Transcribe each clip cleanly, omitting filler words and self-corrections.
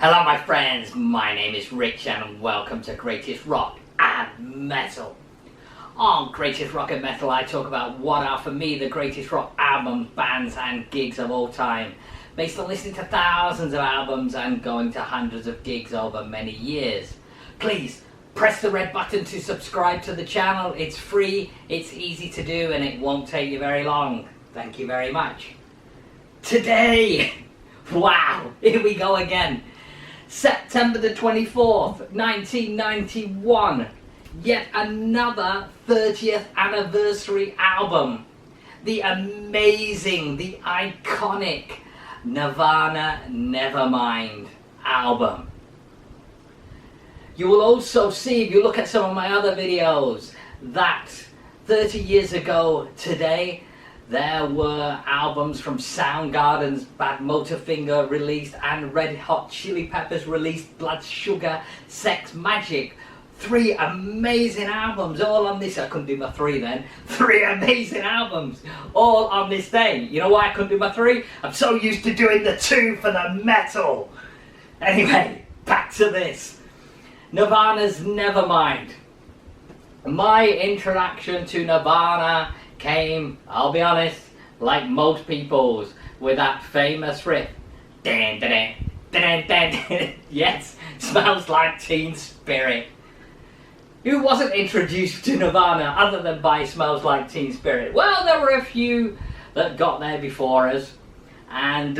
Hello my friends, my name is Rich and welcome to Greatest Rock and Metal. On Greatest Rock and Metal I talk about what are for me the greatest rock albums, bands and gigs of all time, based on listening to thousands of albums and going to hundreds of gigs over many years. Please press the red button to subscribe to the channel. It's free, it's easy to do and it won't take you very long. Thank you very much. Today, wow, here we go again. September the 24th, 1991, yet another 30th anniversary album. The amazing, the iconic Nirvana Nevermind album. You will also see, if you look at some of my other videos, that 30 years ago today, there were albums from Soundgarden's Badmotorfinger released and Red Hot Chili Peppers released Blood Sugar Sex Magic. 3 amazing albums all on this. I couldn't do my 3 then. 3 amazing albums all on this day. You know why I couldn't do my 3? I'm so used to doing the 2 for the metal. Anyway, back to this. Nirvana's Nevermind. My introduction to Nirvana came, I'll be honest, like most people's, with that famous riff. Dun, dun, dun, dun, dun. Yes, Smells Like Teen Spirit. Who wasn't introduced to Nirvana other than by Smells Like Teen Spirit? Well, there were a few that got there before us, and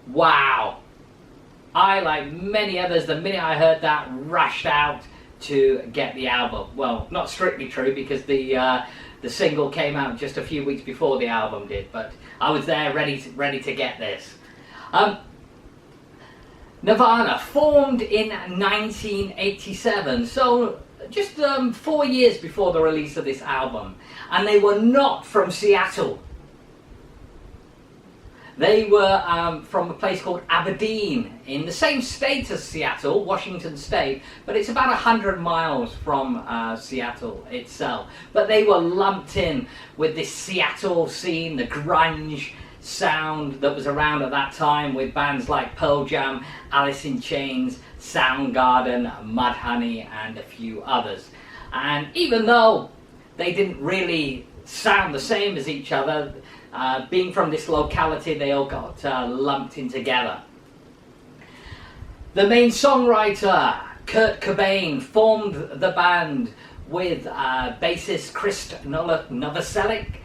wow, I, like many others, the minute I heard that, rushed out to get the album. Well, not strictly true, because the single came out just a few weeks before the album did, but I was there ready to get this. Nirvana formed in 1987, so just 4 years before the release of this album, and they were not from Seattle. They were from a place called Aberdeen, in the same state as Seattle, Washington State, but it's about 100 miles from Seattle itself. But they were lumped in with this Seattle scene, the grunge sound that was around at that time, with bands like Pearl Jam, Alice in Chains, Soundgarden, Mudhoney, and a few others. And even though they didn't really sound the same as each other, being from this locality, they all got lumped in together. The main songwriter, Kurt Cobain, formed the band with bassist Chris Novoselic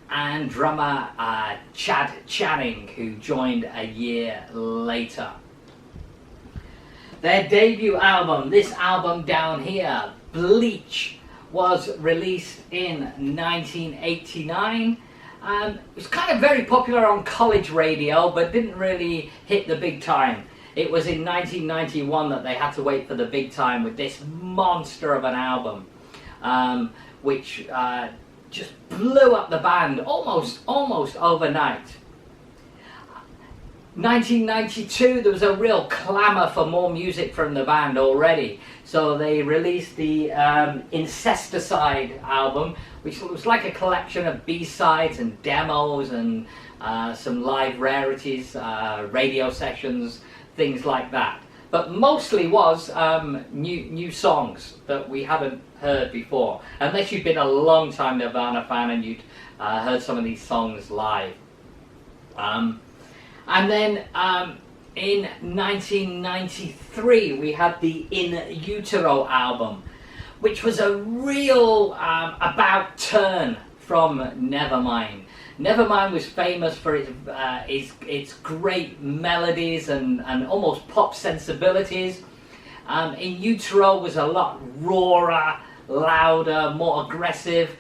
and drummer Chad Channing, who joined a year later. Their debut album, this album down here, Bleach, was released in 1989. It was kind of very popular on college radio, but didn't really hit the big time. It was in 1991 that they had to wait for the big time with this monster of an album, which just blew up the band almost overnight. 1992, there was a real clamour for more music from the band already, so they released the Incesticide album, which was like a collection of B-sides and demos and some live rarities, radio sessions, things like that. But mostly was new songs that we haven't heard before, unless you've been a long time Nirvana fan and you'd heard some of these songs live. And then in 1993 we had the In Utero album, which was a real about turn from Nevermind. Nevermind was famous for its great melodies and almost pop sensibilities. In Utero was a lot rawer, louder, more aggressive,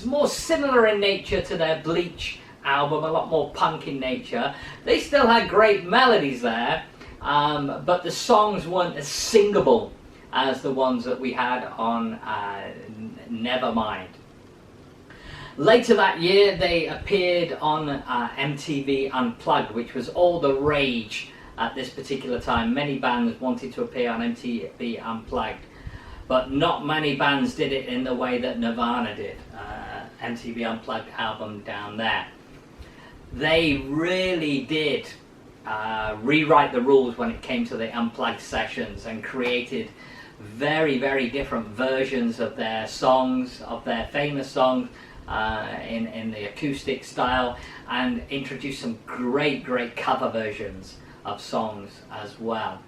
more similar in nature to their Bleach album, a lot more punk in nature. They still had great melodies there, but the songs weren't as singable as the ones that we had on Nevermind. Later that year they appeared on MTV Unplugged, which was all the rage at this particular time. Many bands wanted to appear on MTV Unplugged, but not many bands did it in the way that Nirvana did. MTV Unplugged album down there. They really did rewrite the rules when it came to the unplugged sessions, and created very different versions of their songs, of their famous songs, in the acoustic style, and introduced some great cover versions of songs as well.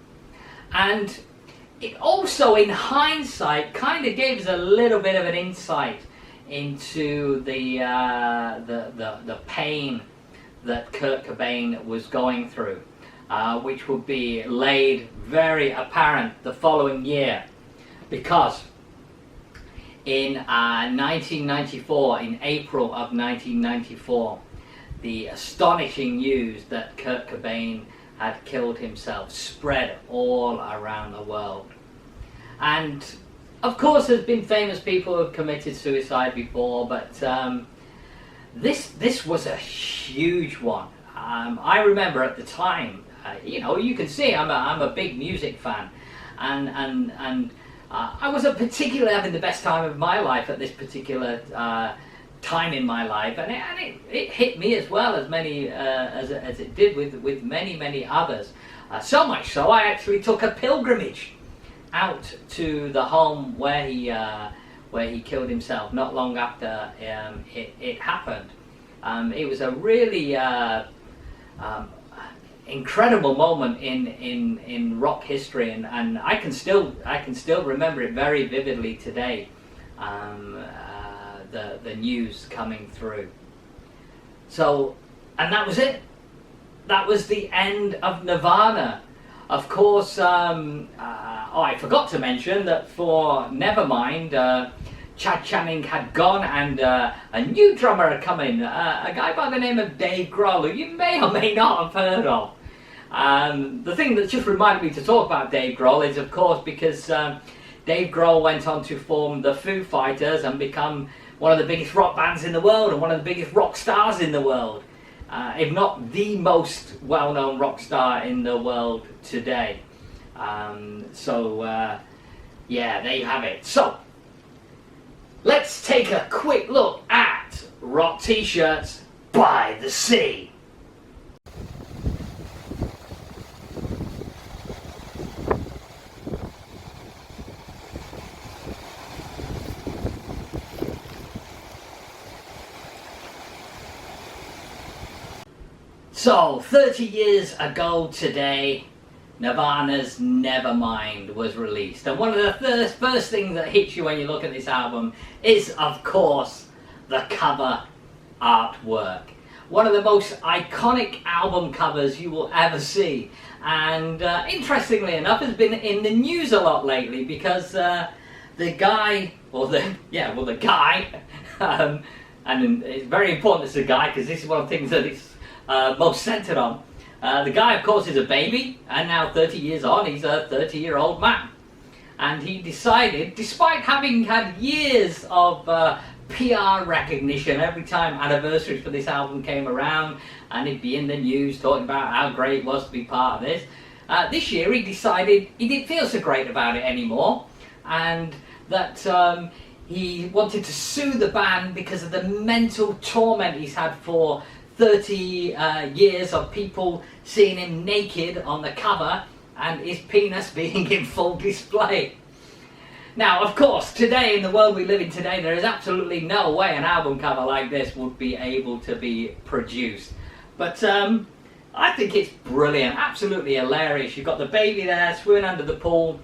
And it also, in hindsight, kind of gave us a little bit of an insight into the pain that Kurt Cobain was going through, which would be laid very apparent the following year, because in 1994, in April of 1994, the astonishing news that Kurt Cobain had killed himself spread all around the world. And of course there's been famous people who have committed suicide before, but this was a huge one. I remember at the time, you can see I'm a big music fan, and I wasn't particularly having the best time of my life at this particular time in my life, and it hit me as well as many as it did with many others. So much so, I actually took a pilgrimage out to the home where he killed himself not long after it happened. It was a really incredible moment in rock history, and I can still remember it very vividly today. The news coming through. So, and that was it. That was the end of Nirvana. Of course, I forgot to mention that for Nevermind, Chad Channing had gone, and a new drummer had come in, a guy by the name of Dave Grohl, who you may or may not have heard of. The thing that just reminded me to talk about Dave Grohl is, of course, because Dave Grohl went on to form the Foo Fighters and become one of the biggest rock bands in the world, and one of the biggest rock stars in the world, if not the most well-known rock star in the world today. Yeah, there you have it. So, let's take a quick look at rock t-shirts by the sea. So, 30 years ago today, Nirvana's Nevermind was released. And one of the first things that hits you when you look at this album is, of course, the cover artwork. One of the most iconic album covers you will ever see. And interestingly enough, has been in the news a lot lately, because the guy, and it's very important it's a guy, because this is one of the things that it's most centered on. The guy, of course, is a baby, and now 30 years on, he's a 30-year-old man. And he decided, despite having had years of PR recognition every time anniversaries for this album came around, and he'd be in the news talking about how great it was to be part of this year he decided he didn't feel so great about it anymore, and that he wanted to sue the band because of the mental torment he's had for 30 years of people seeing him naked on the cover and his penis being in full display. Now, of course, today, in the world we live in today, there is absolutely no way an album cover like this would be able to be produced. But I think it's brilliant, absolutely hilarious. You've got the baby there swimming under the pool,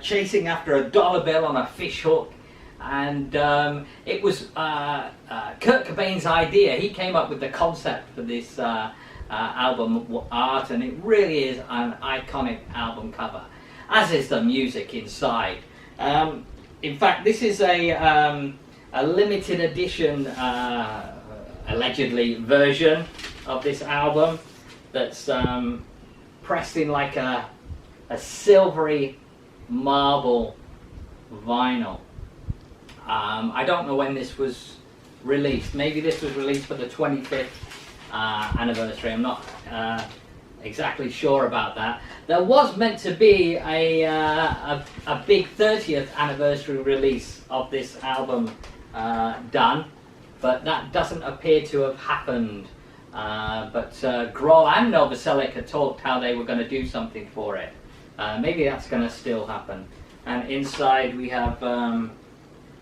chasing after a dollar bill on a fish hook. And it was Kurt Cobain's idea. He came up with the concept for this album art, and it really is an iconic album cover, as is the music inside. In fact, this is a limited edition, allegedly, version of this album that's pressed in like a silvery marble vinyl. I don't know when this was released. Maybe this was released for the 25th anniversary. I'm not exactly sure about that. There was meant to be a big 30th anniversary release of this album done, but that doesn't appear to have happened but Grohl and Novoselic had talked how they were going to do something for it. Maybe that's going to still happen. And inside we have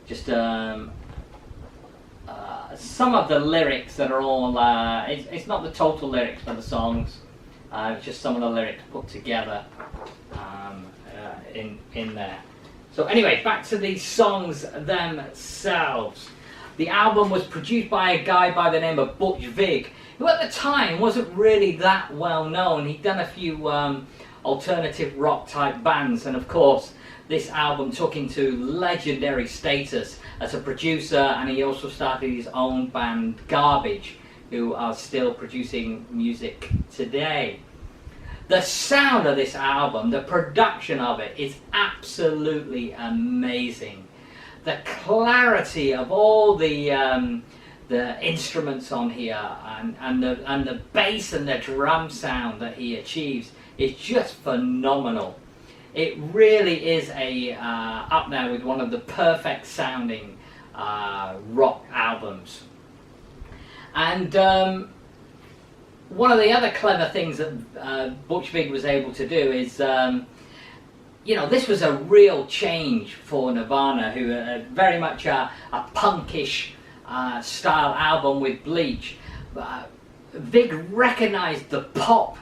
just some of the lyrics that are all, it's not the total lyrics for the songs, it's just some of the lyrics put together in there. So anyway, back to the songs themselves. The album was produced by a guy by the name of Butch Vig, who at the time wasn't really that well known. He'd done a few alternative rock type bands, and of course this album took him to legendary status as a producer, and he also started his own band Garbage, who are still producing music today. The sound of this album, the production of it, is absolutely amazing. The clarity of all the instruments on here, and the bass and the drum sound that he achieves is just phenomenal. It really is up there with one of the perfect sounding rock albums. And one of the other clever things that Butch Vig was able to do is, this was a real change for Nirvana, who are very much a punkish style album with Bleach. Vig recognized the pop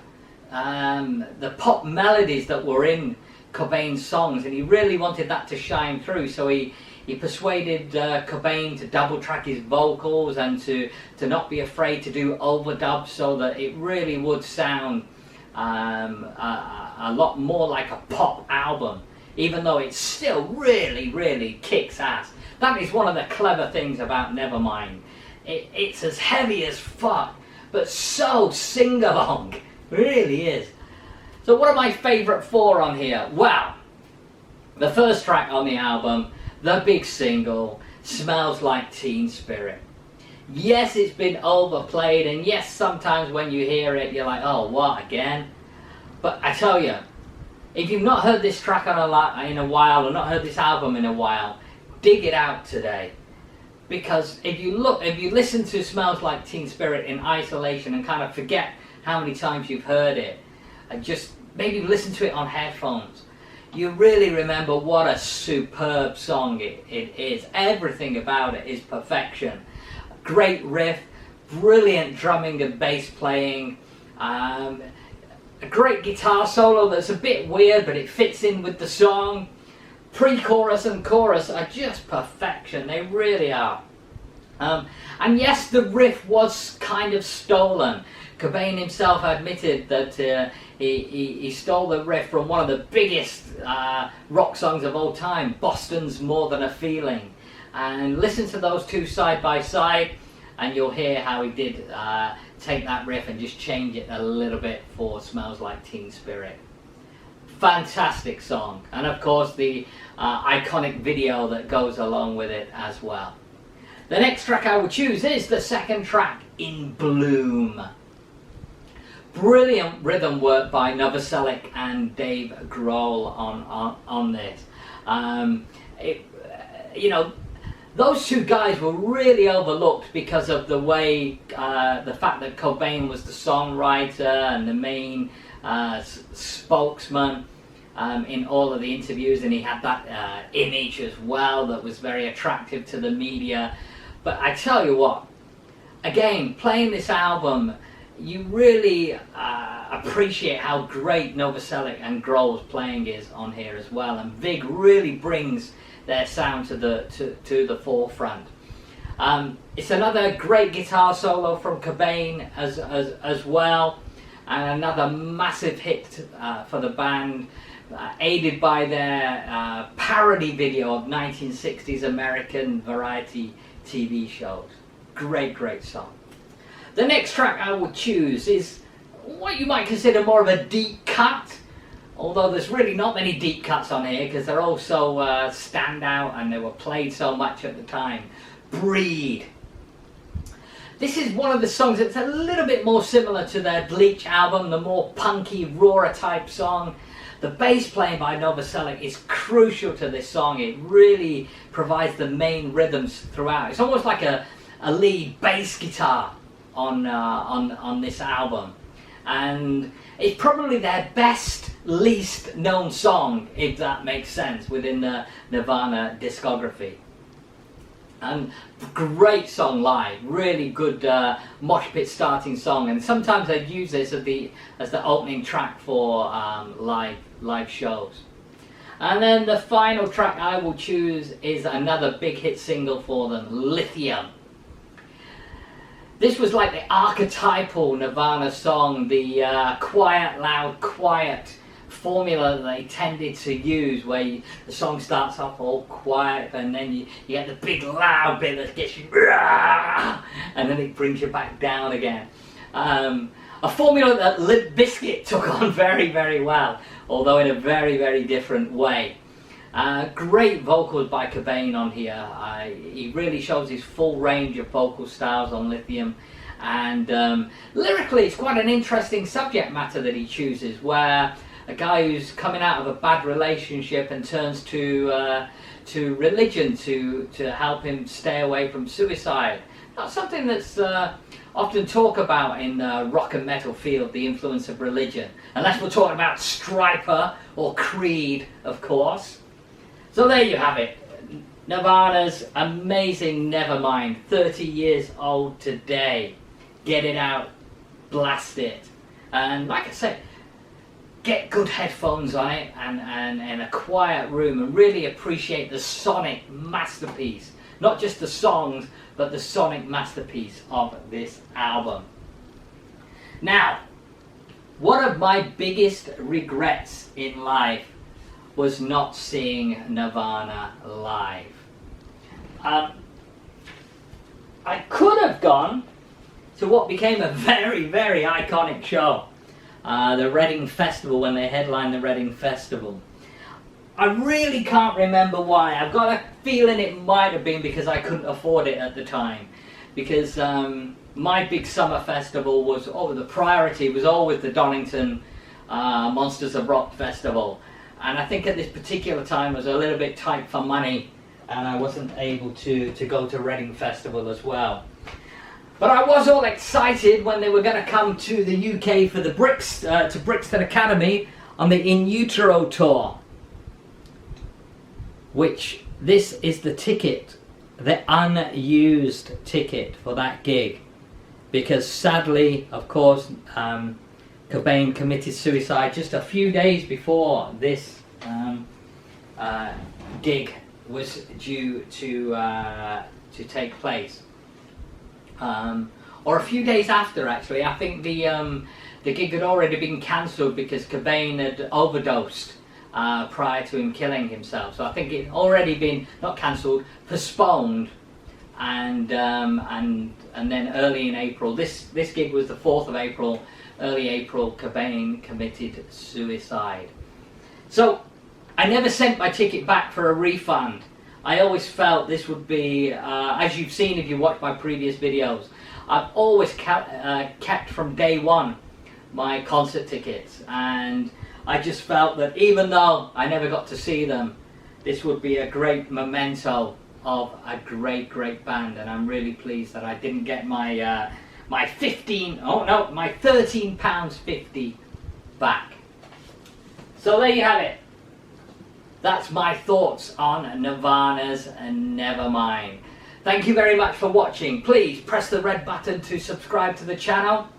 melodies that were in Cobain's songs, and he really wanted that to shine through, so he persuaded Cobain to double track his vocals and to not be afraid to do overdubs, so that it really would sound a lot more like a pop album, even though it still really kicks ass. That is one of the clever things about Nevermind. It's as heavy as fuck, but so sing-along, really is. So what are my favourite four on here? Well, the first track on the album, the big single, Smells Like Teen Spirit. Yes, it's been overplayed, and yes, sometimes when you hear it, you're like, oh, what, again? But I tell you, if you've not heard this track in a while, or not heard this album in a while, dig it out today. Because if you listen to Smells Like Teen Spirit in isolation and kind of forget how many times you've heard it, and just maybe listen to it on headphones, you really remember what a superb song it is. Everything about it is perfection. Great riff, brilliant drumming and bass playing, a great guitar solo that's a bit weird, but it fits in with the song. Pre-chorus and chorus are just perfection, they really are. And yes, the riff was kind of stolen. Cobain himself admitted that he stole the riff from one of the biggest rock songs of all time, Boston's More Than a Feeling. And listen to those two side by side, and you'll hear how he did take that riff and just change it a little bit for Smells Like Teen Spirit. Fantastic song, and of course the iconic video that goes along with it as well. The next track I would choose is the second track, In Bloom. Brilliant rhythm work by Novoselic and Dave Grohl on this. Those two guys were really overlooked because of the way, the fact that Cobain was the songwriter and the main spokesman in all of the interviews, and he had that image as well that was very attractive to the media. But I tell you what, again, playing this album, you really appreciate how great Novoselic and Grohl's playing is on here as well, and Vig really brings their sound to the forefront. It's another great guitar solo from Cobain as well, and another massive hit for the band, aided by their parody video of 1960s American variety TV shows. Great song. The next track I would choose is what you might consider more of a deep cut, although there's really not many deep cuts on here because they're all so standout and they were played so much at the time. Breed. This is one of the songs that's a little bit more similar to their Bleach album, the more punky, rawer type song. The bass playing by Novoselic is crucial to this song. It really provides the main rhythms throughout. It's almost like a lead bass guitar on this album, and it's probably their best, least known song, if that makes sense, within the Nirvana discography. And great song live, really good mosh pit starting song, and sometimes I'd use this as the opening track for live shows. And then the final track I will choose is another big hit single for them, Lithium. This was like the archetypal Nirvana song, the quiet, loud, quiet formula that they tended to use, where the song starts off all quiet and then you get the big loud bit that gets you, and then it brings you back down again. A formula that Limp Bizkit took on very, very well, although in a very, very different way. Great vocals by Cobain on here. He really shows his full range of vocal styles on Lithium, and lyrically it's quite an interesting subject matter that he chooses, where a guy who's coming out of a bad relationship and turns to religion to help him stay away from suicide. Not something that's often talked about in the rock and metal field, the influence of religion, unless we're talking about Stryper or Creed, of course. So there you have it, Nirvana's amazing Nevermind, 30 years old today. Get it out, blast it, and like I said, get good headphones on it and a quiet room, and really appreciate the sonic masterpiece, not just the songs, but the sonic masterpiece of this album. Now, one of my biggest regrets in life was not seeing Nirvana live. I could have gone to what became a very, very iconic show, the Reading Festival, when they headlined the Reading Festival. I really can't remember why. I've got a feeling it might have been because I couldn't afford it at the time, because my big summer festival was, the priority was always the Donington Monsters of Rock Festival. And I think at this particular time I was a little bit tight for money, and I wasn't able to go to Reading Festival as well. But I was all excited when they were going to come to the UK for the to Brixton Academy on the In Utero tour. Which, this is the ticket, the unused ticket for that gig. Because sadly, of course, Cobain committed suicide just a few days before this gig was due to take place, or a few days after. Actually, I think the gig had already been cancelled because Cobain had overdosed prior to him killing himself. So I think it had already been not cancelled, postponed, and then early in April. This gig was the 4th of April. Early April, Cobain committed suicide. So I never sent my ticket back for a refund. I always felt this would be, as you've seen if you watched my previous videos, I've always kept from day one my concert tickets, and I just felt that even though I never got to see them, this would be a great memento of a great, great band, and I'm really pleased that I didn't get my my £13.50 back. So there you have it. That's my thoughts on Nirvana's Nevermind. Thank you very much for watching. Please press the red button to subscribe to the channel.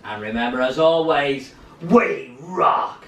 And remember, as always, we rock!